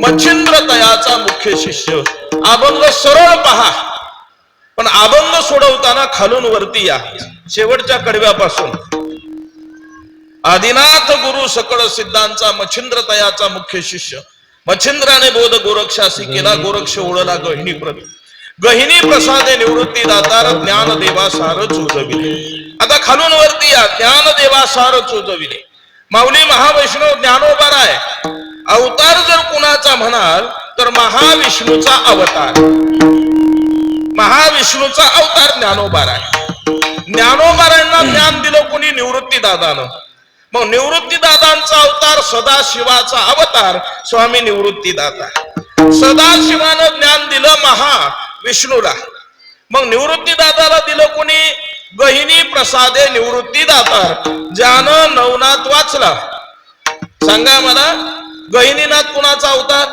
मच्छिंद्र तयाचा मुख्य शिष्य. अभंग सरळ पहा, पण अभंग सोडवताना खालून वरती या, शेवटच्या कडव्यापासून. आदिनाथ गुरु सकळ सिद्धांचा मच्छिंद्र तयाचा मुख्य शिष्य. मच्छिंद्राने बोध गोरक्षासी केला, गोरक्ष ओळला गहिनी प्रत. गहिनी प्रसादे निवृत्ती दातार ज्ञान देवा सार चोजविले. आता खालून वरती या, ज्ञान देवा सार चोजविले. माऊली महावैष्णव ज्ञानोबा आहे. अवतार जर कुणाचा म्हणाल तर महाविष्णूचा अवतार, महाविष्णूचा अवतार ज्ञानोबा आहे. ज्ञानोबारांना ज्ञान दिलं कोणी? निवृत्ती दादानं. मग निवृत्ती दादांचा अवतार सदाशिवाचा अवतार स्वामी निवृत्ती दादा. सदाशिवानं ज्ञान दिलं महाविष्णूला. मग निवृत्ती दादाला दिलं कोणी? गहिनी प्रसादे निवृत्ती दातार. ज्यानं नवनाथ वाचला, सांगा मला, गहिनीनाथ कुणाचा अवतार?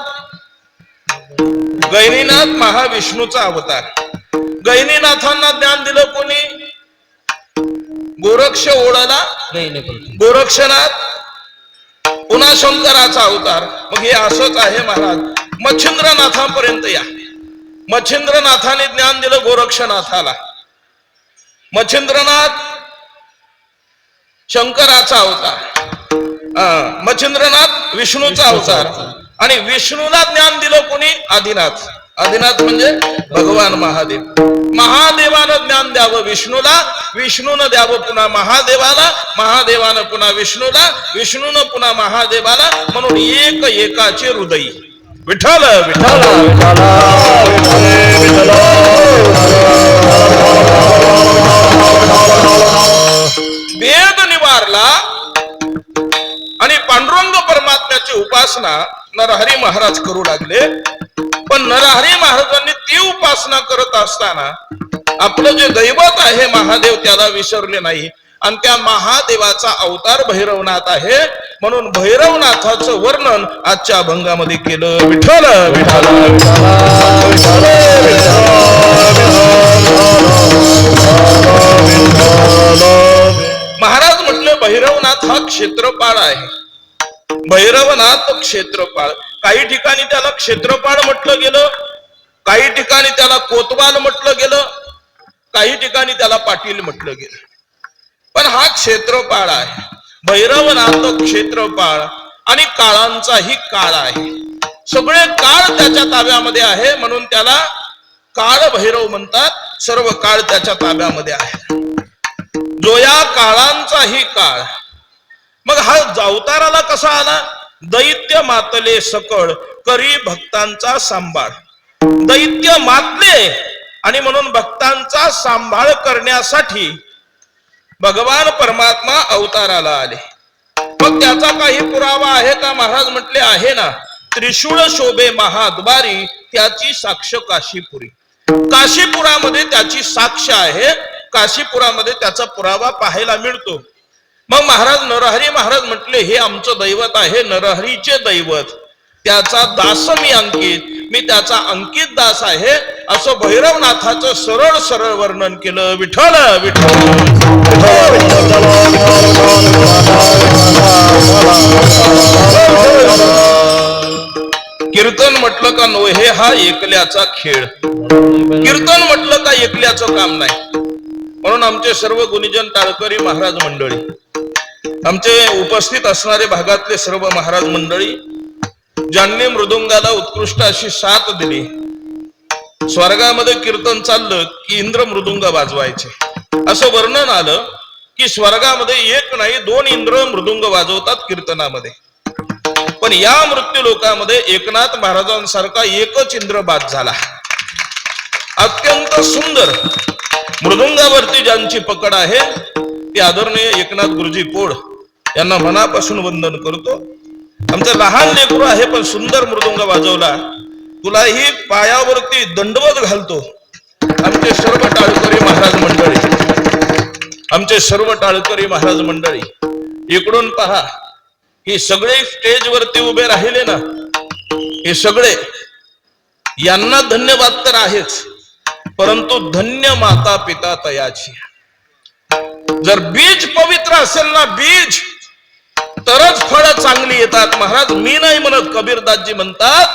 गहिनीनाथ महाविष्णूचा अवतार. गहिनीनाथांना ज्ञान दिलं कोणी? गोरक्ष ओळला गोरक्षनाथ, पुन्हा शंकराचा अवतार. मग हे असंच आहे महाराज. मच्छिंद्रनाथांपर्यंत या. मच्छिंद्रनाथाने ज्ञान दिलं गोरक्षनाथाला. मच्छिंद्रनाथ शंकराचा अवतार, मच्छिंद्रनाथ विष्णूचा अवतार. आणि विष्णूला ज्ञान दिलं कोणी? आदिनाथ. आदिनाथ म्हणजे भगवान महादेव. महादेवानं ज्ञान द्यावं विष्णूला, विष्णूनं द्यावं पुन्हा महादेवाला, महादेवानं पुन्हा विष्णूला, विष्णूनं पुन्हा महादेवाला. म्हणून एक एकाचे हृदय. विठ्ठल विठ्ठल वेद निवारला आणि पांडुरंग परमात्म्याची उपासना नरहरी महाराज करू लागले. पण नरहरी महाराजांनी ती उपासना करत असताना आपलं जे दैवत आहे महादेव त्याला विसरले नाही. आणि त्या महादेवाचा अवतार भैरवनाथ आहे. म्हणून भैरवनाथाचं वर्णन आजच्या अभंगामध्ये केलं. विठ्ठल विठ्ठल महाराज म्हटले भैरवनाथ हा क्षेत्रपाळ आहे. भैरवनाथ क्षेत्रपाळ. काही ठिकाणी त्याला क्षेत्रपाळ म्हटलं गेलं, काही ठिकाणी त्याला कोतवाल म्हटलं गेलं, काही ठिकाणी त्याला पाटील म्हटलं गेलं. पण हा क्षेत्रपाळ आहे. भैरवनाथ क्षेत्रपाळ आणि काळांचाही काळ आहे. सगळे काळ त्याच्या ताब्यामध्ये आहे. म्हणून त्याला काळ भैरव म्हणतात. सर्व काळ त्याच्या ताब्यामध्ये आहे. जो या काळांचाही काळ. मग हा अवताराला कसा आला? दैत्य मातले सकळ करी भक्तांचा सांभाळ. दैत्य मातले आणि म्हणून भक्तांचा सांभाळ करण्यासाठी भगवान परमात्मा अवताराला आले. मग त्याचा काही पुरावा आहे का? महाराज म्हटले आहे ना. त्रिशूळ शोभे महाद्वारी त्याची साक्ष काशीपुरी. काशीपुरामध्ये त्याची साक्ष आहे. काशीपुरामध्ये त्याचा पुरावा पाहायला मिळतो. मग महाराज नरहरी महाराज म्हटले हे आमचं दैवत आहे, नरहरीचे दैवत. त्याचा दास मी अंकित, मी त्याचा अंकित दास आहे. असं भैरवनाथाचं सरळ सरळ वर्णन केलं. विठ्ठल विठ्ठल कीर्तन म्हटलं का नोहे हा एकल्याचा खेळ. कीर्तन म्हटलं का एकल्याचं काम नाही. म्हणून आमचे सर्व गुणीजन टाळकरी महाराज मंडळी, आमचे उपस्थित असणारे भागातले सर्व महाराज मंडळी, ज्यांनी मृदुंगाला उत्कृष्ट अशी साथ दिली. स्वर्गामध्ये कीर्तन चाललं की इंद्र मृदुंग वाजवायचे असं वर्णन आलं की स्वर्गामध्ये एक नाही 2 इंद्र मृदुंग वाजवतात कीर्तनामध्ये. पण या मृत्यू लोकामध्ये एकनाथ महाराजांसारखा एकच इंद्र बाद झाला. अत्यंत सुंदर मृदुंगावरती ज्यांची पकड आहे ते आदरणीय एकनाथ गुरुजी पोळ यांना मनापासून वंदन करतो. आमचं लहान लेकरू आहे पण सुंदर मृदुंग वाजवला. तुलाही पायावरती दंडवत घालतो. आमचे सर्व टाळकरी महाराज मंडळी, आमचे सर्व टाळकरी महाराज मंडळी इकडून पहा. हे सगळे स्टेजवरती उभे राहिले ना, हे सगळे, यांना धन्यवाद तर आहेच, परंतु धन्य माता पिता तयाची. जर बीज पवित्र असेल ना, बीज, तरच फळं चांगली येतात. महाराज मी नाही म्हणत, कबीरदासजी म्हणतात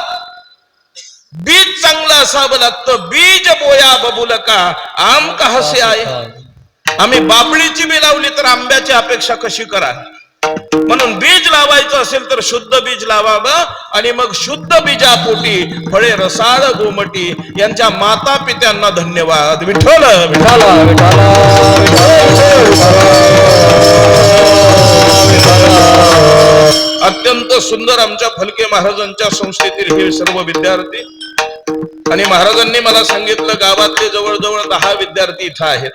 बीज चांगलं असावं लागतं. बीज बोया बबुलका आम कहासे आहे. आम्ही बाबळीची बी लावली तर आंब्याची अपेक्षा कशी करा. म्हणून बीज लावायचं असेल तर शुद्ध बीज लावावं आणि मग शुद्ध बीजापोटी फळे रसाळ गोमटी. यांच्या माता पित्यांना धन्यवाद. विठ्ठल विठ्ठल अत्यंत सुंदर आमच्या फलके महाराजांच्या संस्थेतील हे सर्व विद्यार्थी. आणि महाराजांनी मला सांगितलं गावातले जवळजवळ 10 विद्यार्थी इथं आहेत.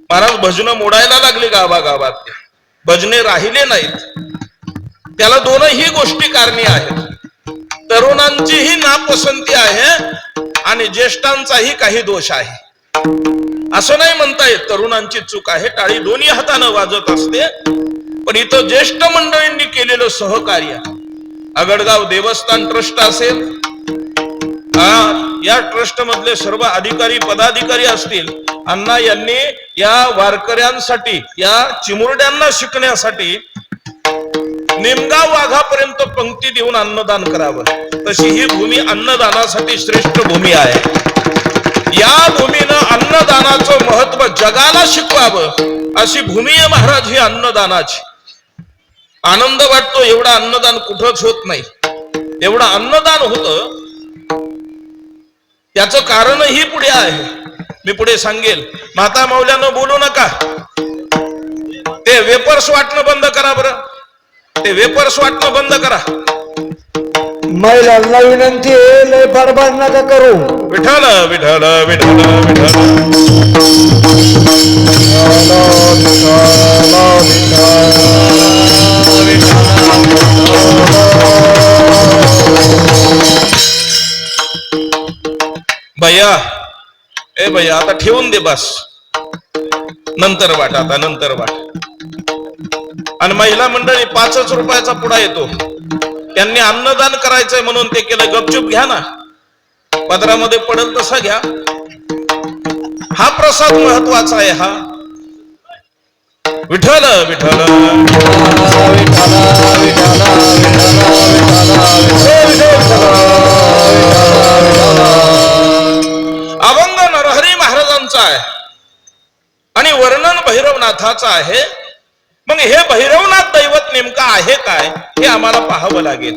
महाराज भजनं मोडायला लागली गावागावात, भजने राहिले नाहीत. त्याला दोनही गोष्टी कारणी आहेत. तरुणांचीही नापसंती आहे आणि ज्येष्ठांचाही काही दोष आहे. असं नाही म्हणता येत तरुणांची चूक आहे, टाळी दोन्ही हातानं वाजत असते. पण इथं ज्येष्ठ मंडळींनी केलेलं सहकार्य, आगडगाव देवस्थान ट्रस्ट असेल, या ट्रस्ट मधले सर्व अधिकारी पदाधिकारी असतील, अण्णा यांनी या वारकऱ्यांसाठी, या चिमुरड्यांना शिकण्यासाठी निमगाव वाघापर्यंत पंक्ती देऊन अन्नदान करावं. तशी ही भूमी अन्नदानासाठी श्रेष्ठ भूमी आहे. या भूमीनं अन्नदानाचं महत्व जगाला शिकवावं अशी भूमी आहे महाराज ही अन्नदानाची. आनंद वाटतो एवढा अन्नदान कुठंच होत नाही. एवढं अन्नदान होतं याचं कारणही पुढे आहे, मी पुढे सांगेल. माता मौल्यानं बोलू नका. ते वेपर्स वाटणं बंद करा बरं, ते वेपर्स वाटणं बंद करा. महिलांना विनंती आहे, लय बडबड नका करू. विठ्ठल विठ्ठल विठ्ठल विठ्ठल भैया, ए भैया आता ठेवून दे बस, नंतर वाट, आता नंतर वाट. आणि महिला मंडळी 5 रुपयाचा पुडा येतो, त्यांनी अन्नदान करायचंय म्हणून ते केलं. गपचूप घ्या ना, पदरामध्ये पडेल तसा घ्या. हा प्रसाद महत्वाचा आहे. हा विठ्ठल विठ्ठल अभंग नरहरी महाराजांचा आहे आणि वर्णन भैरवनाथाचं आहे. मग हे भैरवनाथ दैवत नेमका आहे काय हे आम्हाला पाहावं लागेल.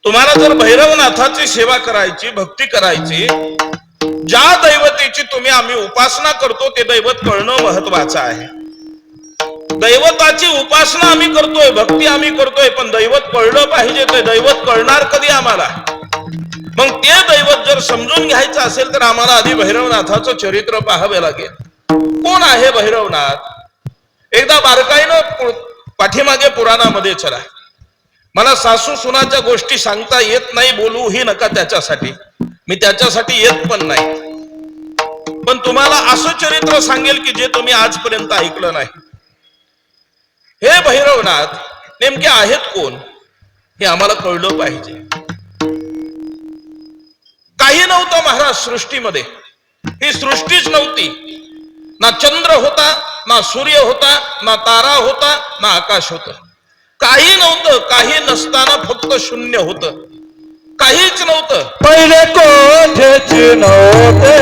तुम्हाला जर भैरवनाथाची सेवा करायची, भक्ती करायची, ज्या दैवतेची आम्ही उपासना करतो ते दैवत कळणं महत्वाचं आहे. दैवताची उपासना आम्ही करतोय, भक्ती आम्ही करतोय, पण दैवत कळलं पाहिजे. ते दैवत कळणार कधी आम्हाला? मग ते दैवत जर समजून घ्यायचं असेल तर आम्हाला आधी भैरवनाथाचं चरित्र पाहावे लागेल. कोण आहे भैरवनाथ? एकदा बारकाईनं पाठीमागे पुराणामध्ये चला. मला सासू सुनाच्या गोष्टी सांगता येत नाही, बोलूही नका त्याच्यासाठी, मी त्याच्यासाठी येत पण नाही. पण तुम्हाला असं चरित्र सांगेल की जे तुम्ही आजपर्यंत ऐकलं नाही. हे भैरवनाथ नेमके आहेत कोण हे आम्हाला कळलं पाहिजे. काही नव्हतं महाराज सृष्टीमध्ये, ही सृष्टीच नव्हती. ना चंद्र होता, ना सूर्य होता, ना तारा होता, ना आकाश होत. काही नव्हतं. काही नसताना फक्त शून्य होतं, काहीच नव्हतं. पहिले कोठेच नव्हते,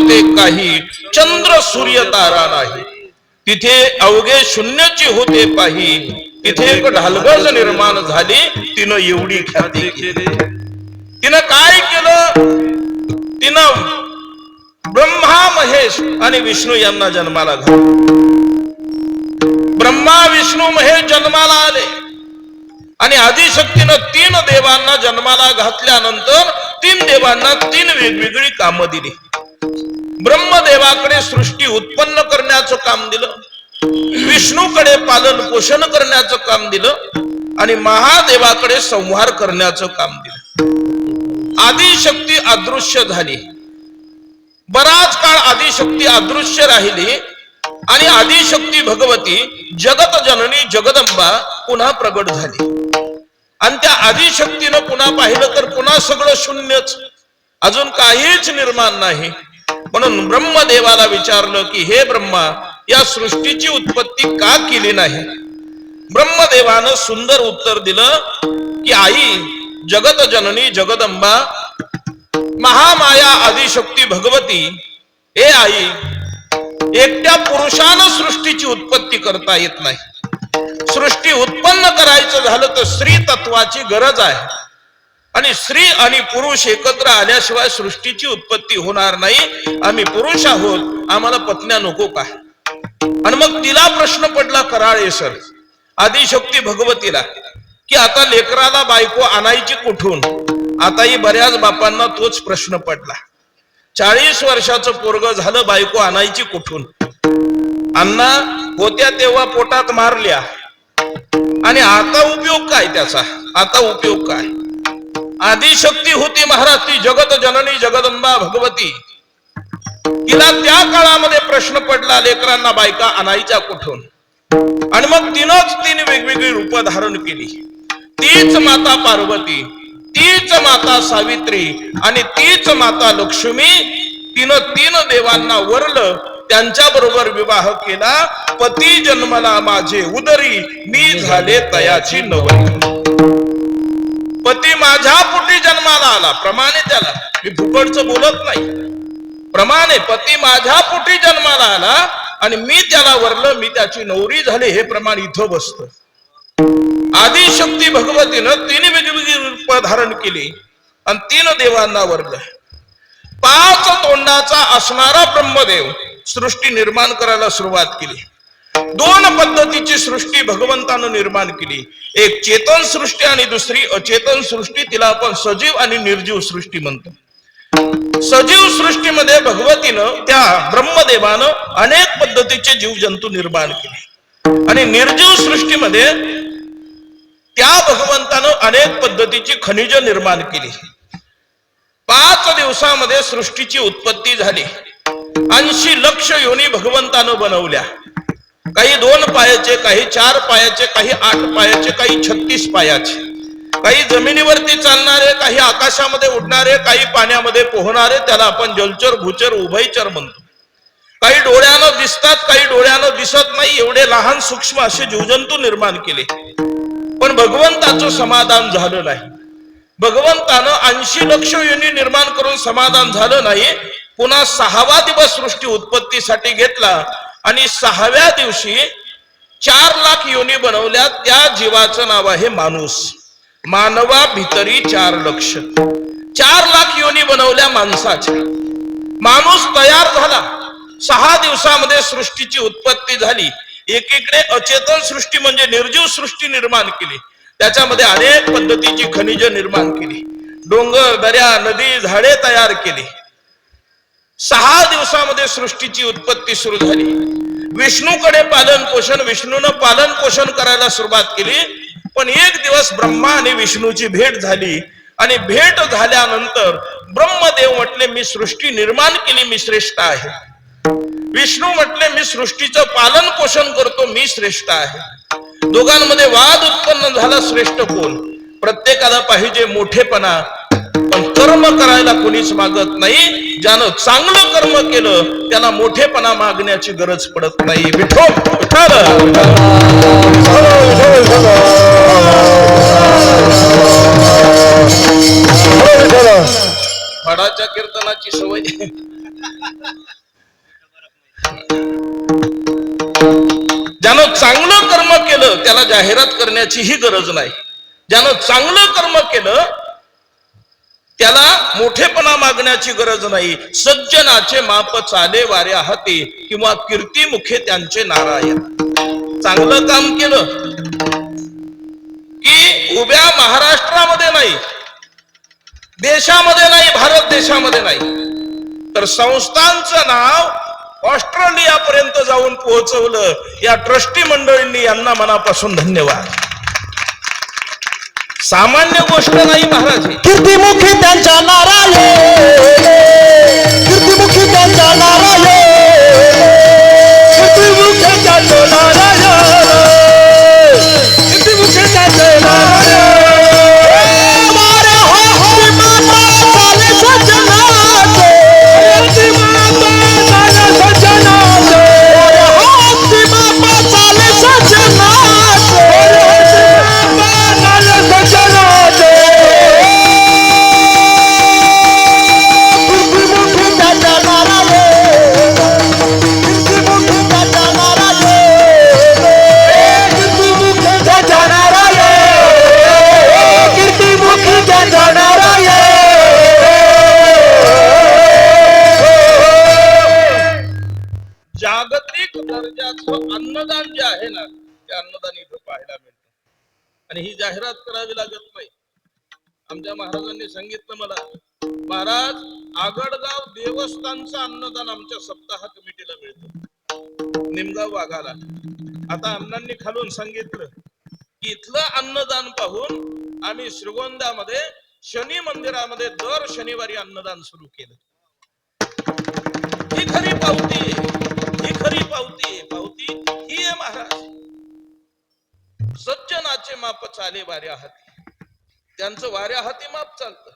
होते काही, चंद्र सूर्य तारा नाही. तिथे अवघे शून्याची होते पाही, तिथे एक ढालगज निर्माण झाली, तिनं एवढी ख्याती केली. तिनं काय केलं? तिनं ब्रह्मा महेश आणि विष्णू यांना जन्माला घातलं. ब्रह्मा विष्णू महेश जन्माला आले आणि आदिशक्तीनं 3 देवांना जन्माला घातल्यानंतर 3 देवांना 3 वेगवेगळी कामं दिली. ब्रह्मदेवाकडे सृष्टी उत्पन्न करण्याचं काम दिलं, विष्णूकडे पालन पोषण करण्याचं काम दिलं आणि महादेवाकडे संहार करण्याचं काम दिलं. आदिशक्ती अदृश्य झाली. बराच काळ आदिशक्ती अदृश्य राहिली आणि आदिशक्ती भगवती जगत जननी जगदंबा पुन्हा प्रगट झाली. आणि त्या आदिशक्तीनं पुन्हा पाहिलं तर पुन्हा सगळं शून्यच, अजून काहीच निर्माण नाही. म्हणून ब्रह्मदेवाला विचारलं की हे ब्रह्मा, या सृष्टीची उत्पत्ती का केली नाही? ब्रह्मदेवानं सुंदर उत्तर दिलं की आई जगत जननी जगदंबा महामाया आदिशक्ती भगवती, हे आई, एकट्या पुरुषानं सृष्टीची उत्पत्ती करता येत नाही. सृष्टी उत्पन्न करायचं झालं तर स्त्री तत्वाची गरज आहे आणि स्त्री आणि पुरुष एकत्र आल्याशिवाय सृष्टीची उत्पत्ती होणार नाही. आम्ही पुरुष आहोत, आम्हाला पत्न्या नको काय? आणि मग तिला प्रश्न पडला कराळेसर आदिशक्ती भगवतीला की आता लेकराला बायको आणायची कुठून? आताही बऱ्याच बापांना तोच प्रश्न पडला. 40 वर्षाचं पोरग झालं, बायको आणायची कुठून? अण्णा होत्या तेव्हा पोटात मारल्या आणि आता उपयोग काय त्याचा? आता उपयोग काय? आदिशक्ती होती महाराज, ती जगत जननी जगदंबा भगवती. तिला त्या काळामध्ये प्रश्न पडला लेकरांना बायका आणायच्या कुठून? आणि मग तिनंच 3 वेगवेगळी रूप धारण केली. तीच माता पार्वती, तीच माता सावित्री आणि तीच माता लक्ष्मी. तिनं 3 देवांना वरलं, त्यांच्या बरोबर विवाह केला. पती जन्मला माझे उदरी, मी झाले तयाची नवरी. पती माझ्या पोटी जन्माला आला, प्रमाणे त्याला, मी फुकटचं बोलत नाही, प्रमाणे पती माझ्या पोटी जन्माला आला आणि मी त्याला वरलं, मी त्याची नवरी झाले, हे प्रमाण इथं बसतं. आदिशक्ती भगवतीनं 3 वेगवेगळी रूप धारण केली आणि 3 देवांना वरलं. 5 तोंडाचा असणारा ब्रह्मदेव सृष्टी निर्माण करायला सुरुवात केली. 2 पद्धतीची सृष्टी भगवंतानं निर्माण केली, एक चेतन सृष्टी आणि दुसरी अचेतन सृष्टी. तिला आपण सजीव आणि निर्जीव सृष्टी म्हणतो. सजीव सृष्टीमध्ये भगवतीनं, त्या ब्रह्मदेवानं अनेक पद्धतीचे जीवजंतू निर्माण केले आणि निर्जीव सृष्टीमध्ये त्या भगवंतानं अनेक पद्धतीची खनिज निर्माण केली. 5 दिवसामध्ये सृष्टीची उत्पत्ती झाली. 80 लक्ष योनी भगवंतानं बनवल्या. काही 2 पायाचे, काही 4 पायाचे, काही 8 पायाचे, काही 36 पायाचे, काही जमिनीवरती चालणारे, काही आकाशामध्ये उडणारे, काही पाण्यामध्ये पोहणारे. त्याला आपण जलचर, भूचर, उभयचर म्हणतो. काही डोळ्यानं दिसतात, काही डोळ्यानं दिसत नाही, एवढे लहान सूक्ष्म असे जीवजंतू निर्माण केले. पण भगवंताचं समाधान झालं नाही. भगवंतानं 80 लक्ष योनी निर्माण करून समाधान झालं नाही. पुन्हा 6वा दिवस सृष्टी उत्पत्तीसाठी घेतला आणि 6व्या दिवशी 4 लाख योनी बनवल्या. त्या जीवाचं नाव आहे माणूस. मानवा भितरी 4 लक्ष, 4 लाख योनी बनवल्या माणसाच्या. माणूस तयार झाला. 6 दिवसामध्ये सृष्टीची उत्पत्ती झाली. एकीकडे अचेतन सृष्टी म्हणजे निर्जीव सृष्टी निर्माण केली, त्याच्यामध्ये अनेक पद्धतीची खनिज निर्माण केली, डोंगर, दर्या, नदी, झाडे तयार केली. 6 दिवसामध्ये सृष्टीची उत्पत्ती सुरू झाली. विष्णूकडे पालन पोषण, विष्णूनं पालन पोषण करायला सुरुवात केली. पण एक दिवस ब्रह्मा आणि विष्णूची भेट झाली आणि भेट झाल्यानंतर ब्रह्मदेव म्हटले मी सृष्टी निर्माण केली, मी श्रेष्ठ आहे. विष्णू म्हटले मी सृष्टीचं पालन पोषण करतो, मी श्रेष्ठ आहे. दोघांमध्ये वाद उत्पन्न झाला, श्रेष्ठ कोण? प्रत्येकाला पाहिजे मोठेपणा, पण कर्म करायला कोणीच मागत नाही. ज्यानं चांगलं कर्म केलं त्याला मोठेपणा मागण्याची गरज पडत नाही. फडाच्या कीर्तनाची सवय ज्यानं चांगलं कर्म केलं त्याला जाहिरात करण्याची ही गरज नाही. ज्यानं चांगलं कर्म केलं त्याला मोठेपणा मागण्याची गरज नाही. सज्जनाचे माप चाले वाऱ्या हाती किंवा कीर्तिमुखे त्यांचे नारायण. चांगलं काम केलं की उभ्या महाराष्ट्रामध्ये नाही, देशामध्ये नाही, भारत देशामध्ये नाही, तर संस्थांचं नाव ऑस्ट्रेलियापर्यंत जाऊन पोहोचवलं. या ट्रस्टी मंडळींनी यांना मनापासून धन्यवाद. सामान्य गोष्ट नाही महाराज. कीर्तिमुखी त्यांच्या नारायण, कीर्तिमुखी त्यांच्या नारायण, कीर्तिमुखी त्यांच्या नारायण, कीर्तिमुखी त्यांच्या नारायण. हमारे हरि माता चाले सज्जनाचे, हरि माता चाले सज्जनाचे, हरि माता चाले सज्जनाचे, हरि माता चाले सज्जनाचे. कीर्तिमुखी त्यांच्या नारायण, कीर्तिमुखी त्यांच्या नारायण, कीर्तिमुखी त्यांच्या नारायण, कीर्तिमुखी त्यांच्या नारायण. जागतिक दर्जाचं अन्नदान जे आहे ना ते अन्नदान इथं पाहायला मिळतं. आणि ही जाहिरात करावी लागत नाही. आमच्या महाराजांनी सांगितलं मला, महाराज आगडगाव देवस्थानचं अन्नदान आमच्या सप्ताह कमिटीला मिळतं निमगाव वाघाला. आता अण्णांनी खालून सांगितलं की इथलं अन्नदान पाहून आम्ही श्रीगोंद्यामध्ये शनी मंदिरामध्ये दर शनिवारी अन्नदान सुरू केलं. ही खरी पावती आहे, ही खरी पावती आहे. पावती ही आहे महाराज. सज्जनाचे माप चाले वाऱ्या हाती, त्यांचं वाऱ्या हाती माप चालतं.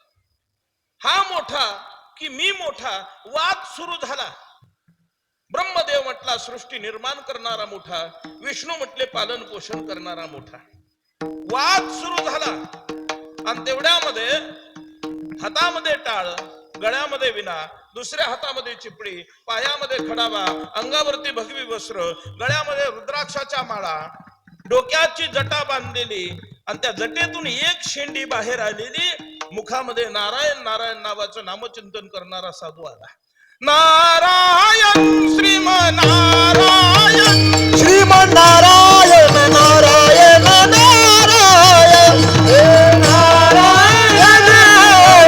हा मोठा की मी मोठा वाद सुरू झाला. ब्रह्मदेव म्हटला सृष्टी निर्माण करणारा मोठा, विष्णू म्हटले पालन पोषण करणारा मोठा. वाद सुरू झाला आणि तेवढ्यामध्ये हातामध्ये टाळ, गळ्यामध्ये विना, दुसऱ्या हातामध्ये चिपडी, पायामध्ये खडावा, अंगावरती भगवी वस्त्र, गळ्यामध्ये रुद्राक्षाच्या माळा, डोक्याची जटा बांधलेली आणि त्या जटेतून एक शेंडी बाहेर आलेली, मुखामध्ये नारायण नारायण नावाचं नामचिंतन करणारा साधू आला. नारायण श्रीमन नारायण, श्रीमन नारायण नारायण नारायण, नारायण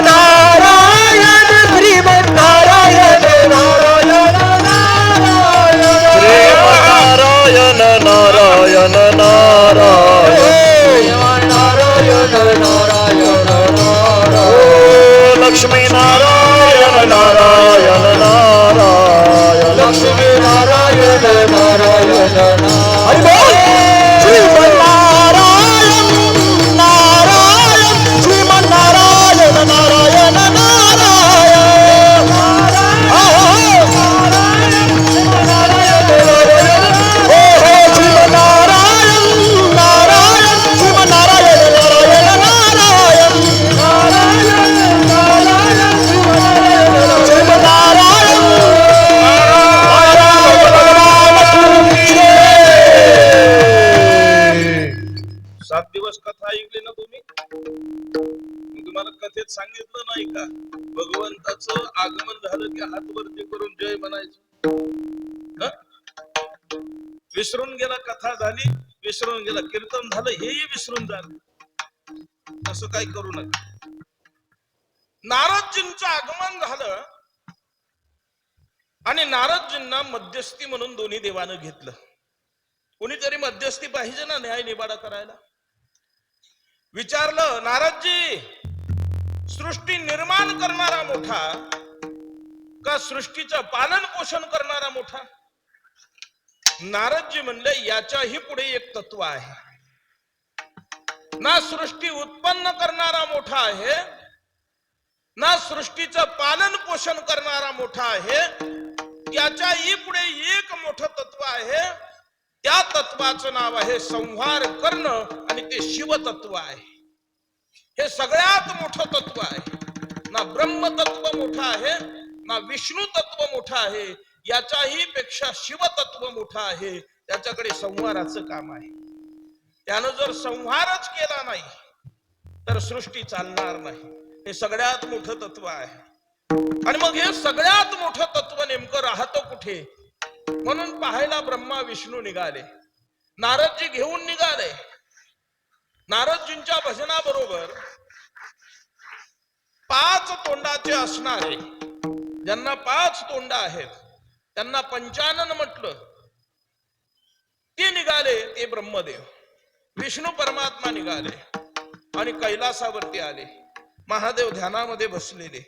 नारायण, श्रीमन नारायण नारायण नारायण, श्रीमन नारायण नारायण नारायण, नारायण नारायण नारायण, लक्ष्मी नारायण नारायण नारायण, लक्ष्मी नारायण नारायण नारायण. श्रीमन नारायण नारायण, श्रीमन नारायण नारायण नारायण, श्रीमन नारायण नारायण, श्रीमन नारायण नारायण नारायण, श्रीमन नारायण. 7 दिवस कथा ऐकली ना तुम्ही? मी तुम्हाला कथेत सांगितलं नाही का, भगवंताचं आगमन झालं की हात वरती करून जय म्हणायचं. विसरून गेला, कथा झाली विसरून गेला, कीर्तन झालं हेही विसरून झालं. असं काही करू नका. नारदजींचं आगमन झालं आणि नारदजींना मध्यस्थी म्हणून दोन्ही देवानं घेतलं. कोणीतरी मध्यस्थी पाहिजे ना न्याय निवाडा करायला. विचारलं, नारदजी सृष्टी निर्माण करणारा मोठा का सृष्टीचं पालन पोषण करणारा मोठा? नारदजी म्हणले, याच्याही पुढे एक तत्व आहे. ना सृष्टी उत्पन्न करणारा मोठा आहे, ना सृष्टीचं पालन पोषण करणारा मोठा आहे. याच्याही पुढे एक मोठं तत्व आहे. त्या तत्वाचं नाव आहे संहार करणं आणि ते शिवतत्व आहे. हे सगळ्यात मोठं तत्व आहे. ना ब्रह्मतत्व मोठं आहे, ना विष्णू तत्व मोठं आहे. याच्याही पेक्षा शिवतत्व मोठा आहे, त्याच्याकडे संहाराचं काम आहे. त्यानं जर संहारच केला नाही तर सृष्टी चालणार नाही. हे सगळ्यात मोठं तत्व आहे. आणि मग हे सगळ्यात मोठं तत्व नेमकं राहतं कुठे, म्हणून पाहायला ब्रह्मा विष्णू निघाले, नारदजी घेऊन निघाले. नारदजींच्या भजनाबरोबर 5 तोंडाचे असणारे, ज्यांना 5 तोंड आहेत त्यांना पंचानन म्हटलं, ते निघाले. ते ब्रह्मदेव, विष्णू परमात्मा निघाले आणि कैलासावरती आले. महादेव ध्यानामध्ये बसलेले,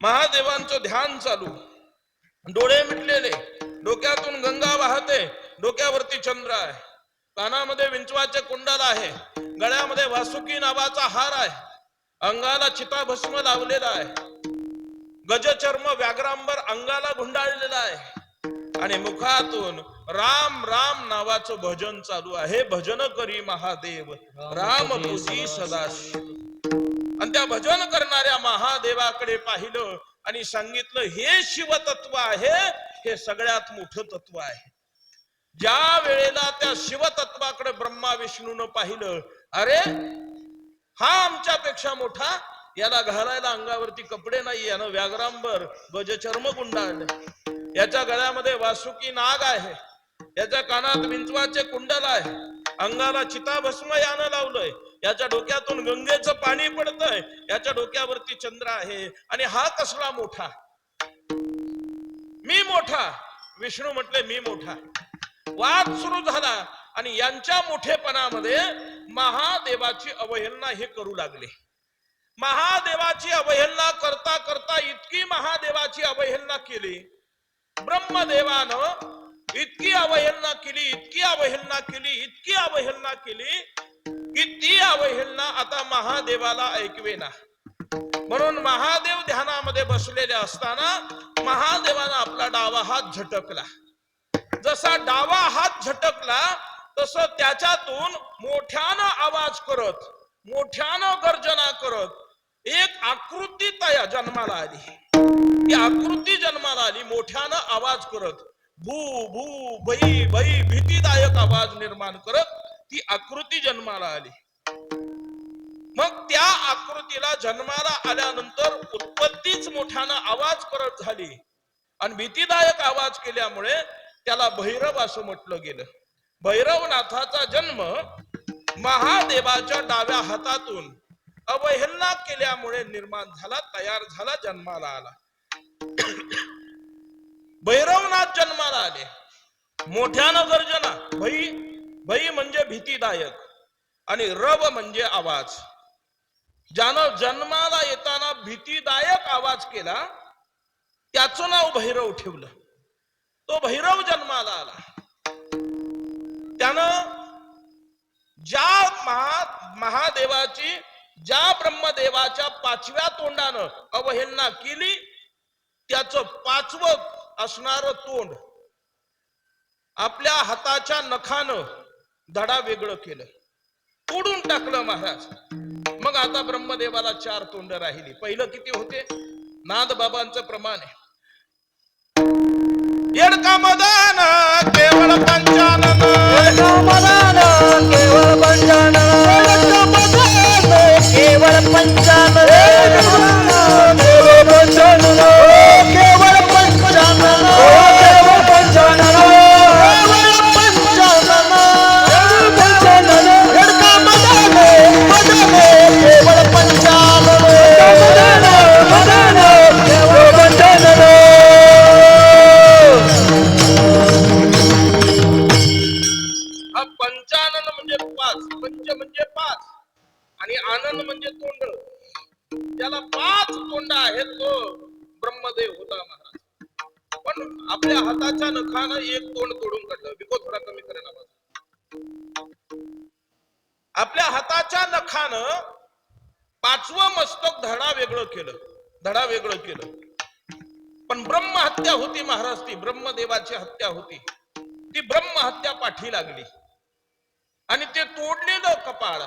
महादेवांचं ध्यान चालू, डोळे मिटलेले, डोक्यातून गंगा वाहते, डोक्यावरती चंद्र आहे, कानामध्ये विंचवाचे कुंडल आहे, गळ्यामध्ये वासुकी नावाचा हार आहे, अंगाला चिताभस्म लावलेला आहे, गजचर्म व्याघ्रांबर अंगाला गुंडाळलेला आहे आणि मुखातून राम राम नावाचं भजन चालू आहे. भजन करी महादेव राम तुझी सदाशिव. आणि त्या भजन करणाऱ्या महादेवाकडे पाहिलं आणि सांगितलं, हे शिवतत्व आहे, हे सगळ्यात मोठं तत्व आहे. ज्या वेळेला त्या शिवतत्वाकडे ब्रह्मा विष्णून पाहिलं, अरे हा आमच्यापेक्षा मोठा, याला घालायला अंगावरती कपडे नाही, यानं व्याघ्रांबर गजचर्म गुंडाळले, याच्या गळ्यामध्ये वासुकी नाग आहे, याच्या कानात विंचवाचे कुंडल आहे, अंगाला चिताभस्म यानं लावलंय, याच्या डोक्यातून गंगेचं पाणी पडतंय, याच्या डोक्यावरती चंद्र आहे, आणि हा कसला मोठा, मी मोठा. विष्णू म्हटले मी मोठा. वाद सुरू झाला आणि यांच्या मोठेपणामध्ये महादेवाची अवहेलना हे करू लागले. महादेवाची अवहेलना करता करता इतकी महादेवाची अवहेलना केली, ब्रह्मदेवानं इतकी अवहेलना केली, इतकी अवहेलना केली, इतकी अवहेलना केली की ती अवहेलना आता महादेवाला ऐकवेना. म्हणून महादेव ध्यानामध्ये बसलेले असताना महादेवानं आपला डावा हात झटकला. जसा डावा हात झटकला तसं त्याच्यातून मोठ्यानं आवाज करत, मोठ्यानं गर्जना करत एक आकृती तया जन्माला आली. ती आकृती जन्माला आली, मोठ्यानं आवाज करत, भू भू भई भई भीतीदायक आवाज निर्माण करत ती आकृती जन्माला आली. मग त्या आकृतीला जन्माला आल्यानंतर उत्पत्तीच मोठ्यानं आवाज करत झाली आणि भीतीदायक आवाज केल्यामुळे त्याला भैरव असं म्हटलं गेलं. भैरवनाथाचा जन्म महादेवाच्या डाव्या हातातून अवहेलना केल्यामुळे निर्माण झाला, तयार झाला, जन्माला आला. भैरवनाथ जन्माला आले, मोठ्यानं गर्जना, भई भई म्हणजे भीतीदायक आणि रव म्हणजे आवाज. ज्यानं जन्माला येताना भीतीदायक आवाज केला त्याचं नाव भैरव ठेवलं. तो भैरव जन्माला आला. त्यानं ज्या महादेवाची, ज्या ब्रह्मदेवाच्या 5व्या तोंडानं अवहेलना केली, त्याचं 5वं असणारं तोंड आपल्या हाताच्या नखानं धडा वेगळं केलं, तोडून टाकलं महाराज. मग आता ब्रह्मदेवाला 4 तोंड राहिली. पहिलं किती होते? नाद बाबांचं प्रमाण आहे, येडका मदान केवळ पंचानन, केवळ पंचानन, केवळ पंचानन, केवळ पंचानन, केवळ पंचानन, केवळ पंचानन, पंचानन, येडका मदान, केवळ पंचानन, केवळ पंचानन. पंचानन म्हणजे 5, पंच म्हणजे 5 आणि आनंद म्हणजे तोंड. ज्याला 5 तोंड आहेत तो ब्रह्मदेव होता महाराज. पण आपल्या हाताच्या नखानं एक तोंड तोडून काढलं. विको थोडा कमी करेन आवाज. आपल्या हाताच्या नखानं 5वं मस्तक धडा वेगळं केलं, धडा वेगळं केलं. पण ब्रह्म हत्या होती महाराज, ती ब्रह्मदेवाची हत्या होती. ती ब्रह्म हत्या पाठी लागली आणि ते तोडलेलं कपाळ,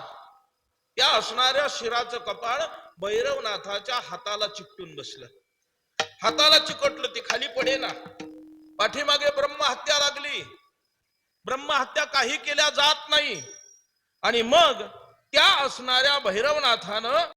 त्या असणाऱ्या शिराचं कपाळ भैरवनाथाच्या हाताला चिकटून बसलं. हाताला चिकटलं, ते खाली पडेना. पाठीमागे ब्रह्महत्या लागली. ब्रह्महत्या काही केल्या जात नाही. आणि मग त्या असणाऱ्या भैरवनाथानं